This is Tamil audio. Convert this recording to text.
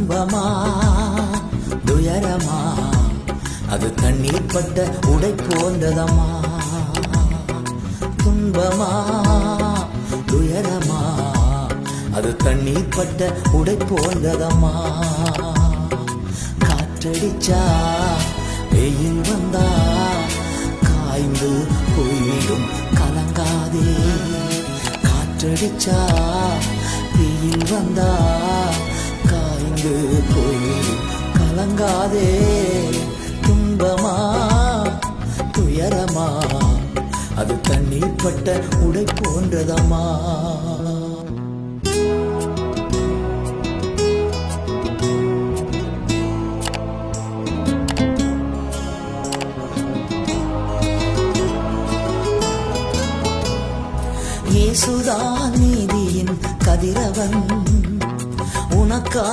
துன்பமா துயரமா அது தண்ணீர் பட்ட உடை போன்றதம்மா. துன்பமா துயரமா அது தண்ணீர் பட்ட உடை போன்றதம்மா. காற்றடிச்சா வெயில் வந்தா காய்ந்து போய்விடும் கலங்காதே. காற்றடிச்சா வெயில் வந்தா காய்ந்து போய்விடும் கலங்காதே. துன்பமா துயரமா அது தண்ணீர் பட்ட உடை போன்றதம்மா. இயேசுதான் நீதியின் கதிரவன் உனக்கா